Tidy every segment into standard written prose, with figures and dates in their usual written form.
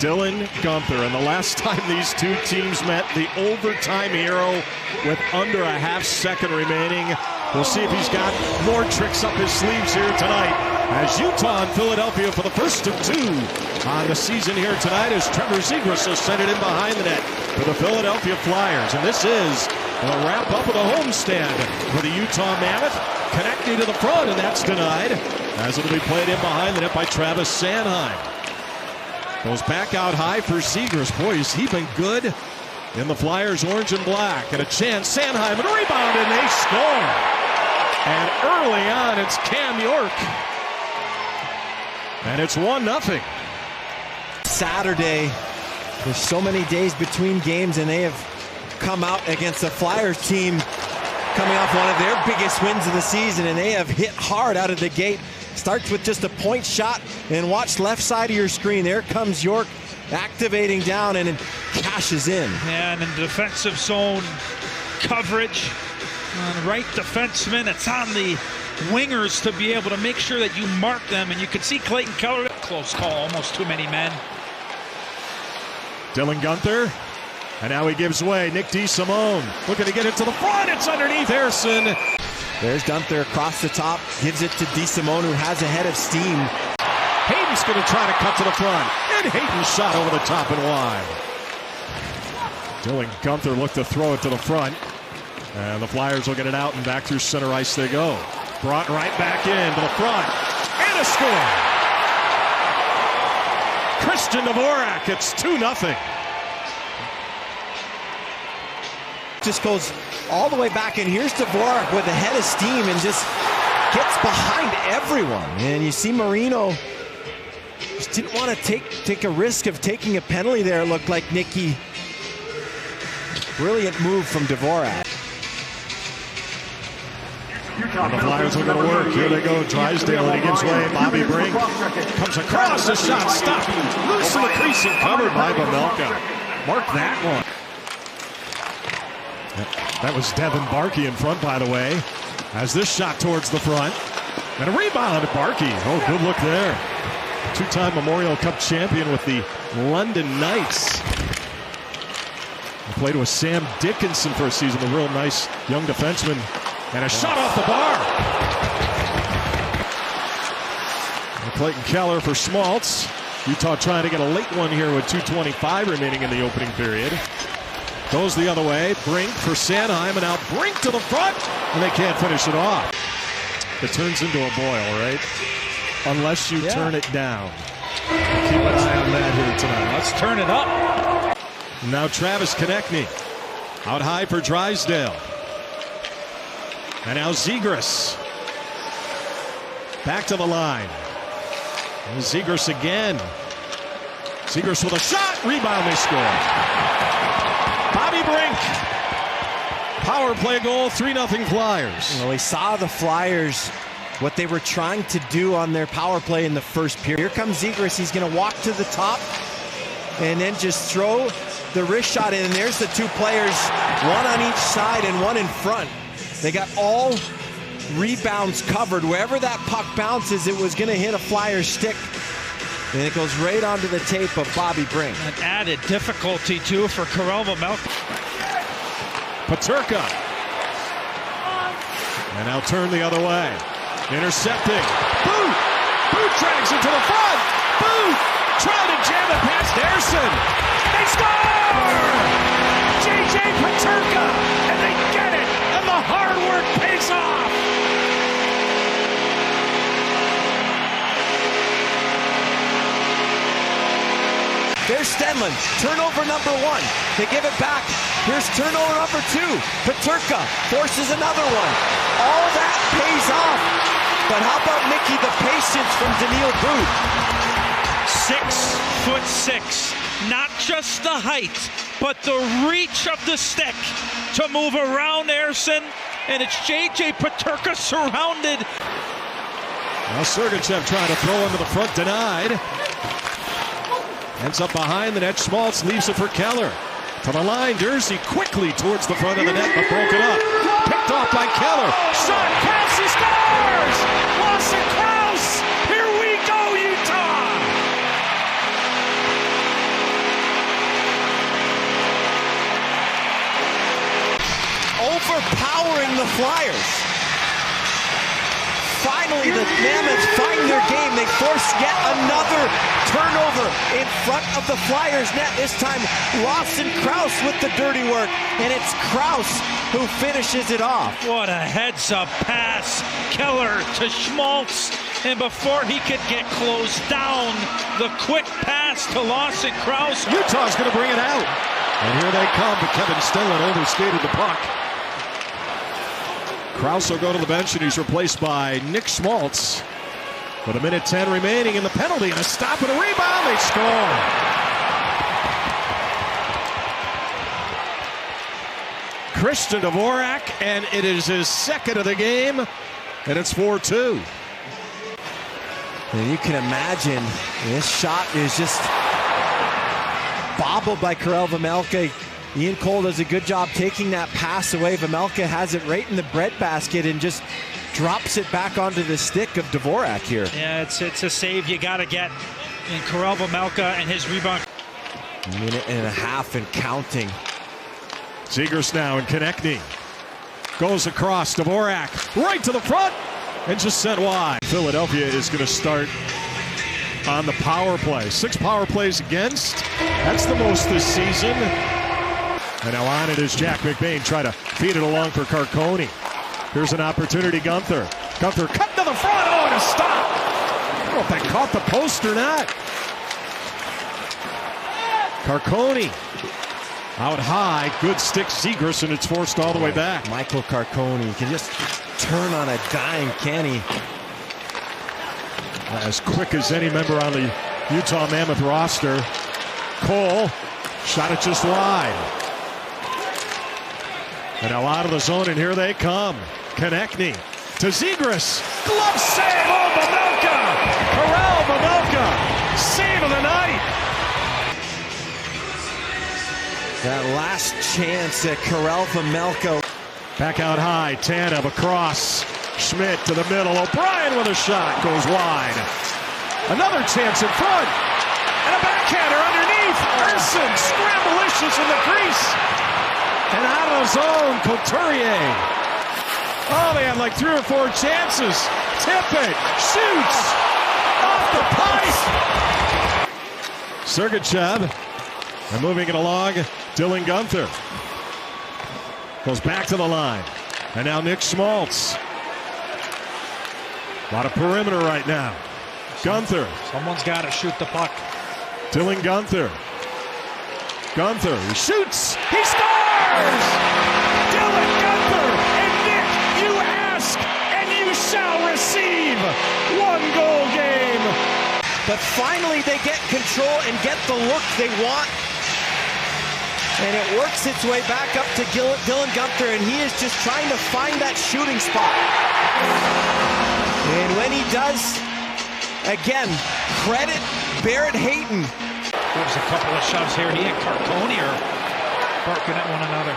Dylan Gunther, and the last time these two teams met, the overtime hero with under a half-second remaining. We'll see if he's got more tricks up his sleeves here tonight as Utah and Philadelphia for the first of two on the season here tonight as Trevor Zegras has sent it in behind the net for the Philadelphia Flyers. And this is the wrap-up of the homestand for the Utah Mammoth, connecting to the front, and that's denied as it'll be played in behind the net by Travis Sanheim. Goes back out high for Zegras. Boy, has he been good in the Flyers orange and black. And a chance, Sanheim, and a rebound, and they score. And early on, it's Cam York. And it's 1-0. Saturday, there's so many days between games, and they have come out against the Flyers team coming off one of their biggest wins of the season, and they have hit hard out of the gate. Starts with just a point shot, and watch left side of your screen. There comes York activating down and cashes in. And in defensive zone coverage, on right defenseman, it's on the wingers to be able to make sure that you mark them, and you can see Clayton Keller. Close call, almost too many men. Dylan Gunther, and now he gives way. Nick DeSimone looking to get it to the front. It's underneath Harrison. There's Gunther across the top, gives it to DeSimone, who has a head of steam. Hayden's going to try to cut to the front, and Hayden's shot over the top and wide. Dylan Gunther looked to throw it to the front, and the Flyers will get it out, and back through center ice they go. Brought right back in to the front, and a score! Christian Dvorak, it's 2-0. Just goes all the way back, and here's Dvorak with a head of steam and just gets behind everyone. And you see Marino just didn't want to take a risk of taking a penalty there. It looked like Nicky. Brilliant move from Dvorak. And the Flyers are going to work. Here they go. Drysdale, and he gives way. Bobby Brink comes across. The shot stopped. Loose in the crease and covered by Pavelka. Mark that one. That was Devin Barkey in front, by the way, as this shot towards the front. And a rebound to Barkey. Oh, good look there. Two-time Memorial Cup champion with the London Knights. He played with Sam Dickinson for a season, a real nice young defenseman. And a shot off the bar. And Clayton Keller for Schmaltz. Utah trying to get a late one here with 2:25 remaining in the opening period. Goes the other way. Brink for Sanheim, and now Brink to the front, and they can't finish it off. It turns into a boil, right? Unless you turn it down. Keep an eye on that here tonight. Let's turn it up. Now Travis Konechny out high for Drysdale. And now Zegras back to the line. And Zegras again. Zegras with a shot. Rebound, they score. Bobby Brink. Power play goal, 3-0 Flyers. Well, we saw the Flyers, what they were trying to do on their power play in the first period. Here comes Zegras. He's going to walk to the top and then just throw the wrist shot in. And there's the two players, one on each side and one in front. They got all rebounds covered. Wherever that puck bounces, it was going to hit a Flyers stick. And it goes right onto the tape of Bobby Brink. An added difficulty, too, for Karel Vejmelka. Peterka. And now turn the other way. Intercepting. Boot! Boot drags it to the front. Boot! Trying to jam it past Harrison. They score! J.J. Peterka! And they get it! And the hard work pays off! There's Stenlund, turnover number one. They give it back. Here's turnover number two. Peterka forces another one. All that pays off. But how about Nicky, the patience from Daniil Booth? 6'6". Not just the height, but the reach of the stick to move around Harrison. And it's J.J. Peterka surrounded. Now Sergachev trying to throw into the front, denied. Ends up behind the net. Schmaltz leaves it for Keller. To the line, Jersey quickly towards the front of the net, but broken up. Picked off by Keller. Shot, Krause, he scores! Lawson Krause! Here we go, Utah! overpowering the Flyers. Finally, the Mammoths find their game. They force yet another turnover in front of the Flyers net. This time, Lawson Krause with the dirty work, and it's Krause who finishes it off. What a heads-up pass. Keller to Schmaltz, and before he could get closed down, the quick pass to Lawson Krause. Utah's going to bring it out. And here they come, but Kevin Stellan overskated the puck. Krause will go to the bench, and he's replaced by Nick Schmaltz. With 1:10 remaining in the penalty, and a stop and a rebound, they score. Christian Dvorak, and it is his second of the game, and it's 4-2. And you can imagine this shot is just bobbled by Karel Vejmelka. Ian Cole does a good job taking that pass away. Vejmelka has it right in the breadbasket and just drops it back onto the stick of Dvorak here. Yeah, it's a save you got to get in Karel Vejmelka and his rebound. Minute and a half and counting. Zegras now and Konechny goes across. Dvorak right to the front and just sent wide. Philadelphia is going to start on the power play. 6 power plays against. That's the most this season. And now on it is Jack McBain trying to feed it along for Carcone. Here's an opportunity, Gunther. Gunther cut to the front. Oh, and a stop. I don't know if that caught the post or not. Carcone out high. Good stick, Zegras, and it's forced all the way back. Michael Carcone can just turn on a dime, can he? As quick as any member on the Utah Mammoth roster. Cole shot it just wide. And now out of the zone, and here they come. Konechny to Zegras. Glove save! Oh, Vejmelka! Karel Vejmelka! Save of the night! That last chance at Karel Vejmelka. Back out high, Tanev across. Schmidt to the middle. O'Brien with a shot. Goes wide. Another chance in front. And a backhander underneath. Erson scramblicious in the crease. And out of the zone, Couturier. Oh, they had like 3 or 4 chances. Tippett shoots off the pipe. Sergachev, and moving it along, Dylan Gunther. Goes back to the line. And now Nick Schmaltz. A lot of perimeter right now. Gunther. Someone's got to shoot the puck. Dylan Gunther. Gunther, he shoots. He scores! Dylan Gunther. And Nick, you ask and you shall receive. 1-goal game. But finally they get control and get the look they want. And it works its way back up to Dylan Gunther, and he is just trying to find that shooting spot. And when he does, again, credit Barrett Hayton. There's a couple of shoves here. He and Carcone are barking at one another.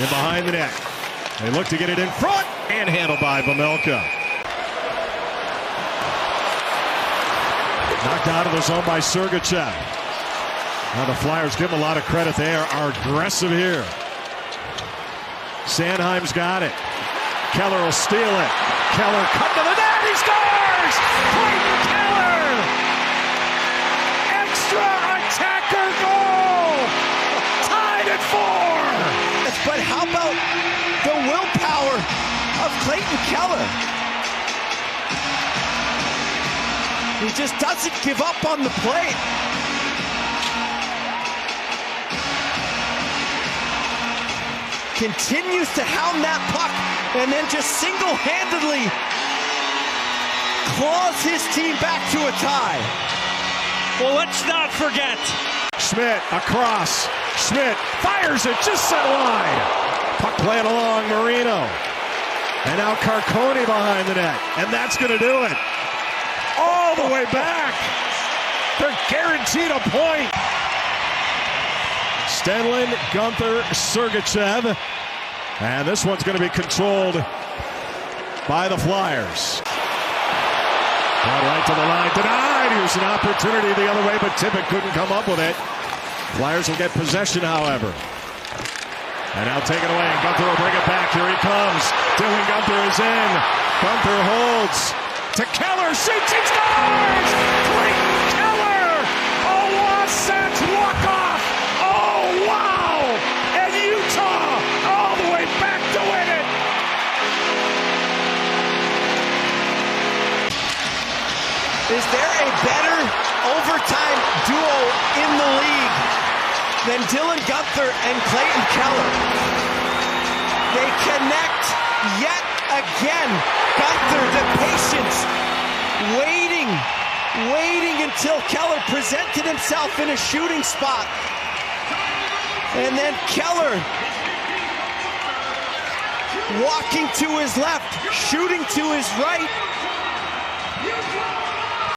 And behind the net. They look to get it in front, and handled by Vejmelka. Knocked out of the zone by Sergachev. Now the Flyers give them a lot of credit. They are aggressive here. Sanheim's got it. Keller will steal it. Keller cut to the net. He scores! Clayton Keller! Extra attacker goal! Tied at 4! But how about the willpower of Clayton Keller? He just doesn't give up on the plate. Continues to hound that puck and then just single-handedly claws his team back to a tie. Well, let's not forget. Schmidt across. Schmidt fires it just set wide. Puck playing along Marino. And now Carcone behind the net. And that's going to do it. All the way back. They're guaranteed a point. Stenlund, Gunther, Sergachev. And this one's going to be controlled by the Flyers. Brought right to the line. Denied. Here's an opportunity the other way, but Tippett couldn't come up with it. Flyers will get possession, however. And now take it away, and Gunther will bring it back. Here he comes. Dylan Gunther is in. Gunther holds to Keller. Shoots, he scores! Clayton Keller! A Wasatch walk-off! Oh, wow! And Utah all the way back to win it! Is there a better overtime duo in the league than Dylan Gunther and Clayton Keller? They connect yet again. Gunther, the patience, waiting until Keller presented himself in a shooting spot. And then Keller walking to his left, shooting to his right.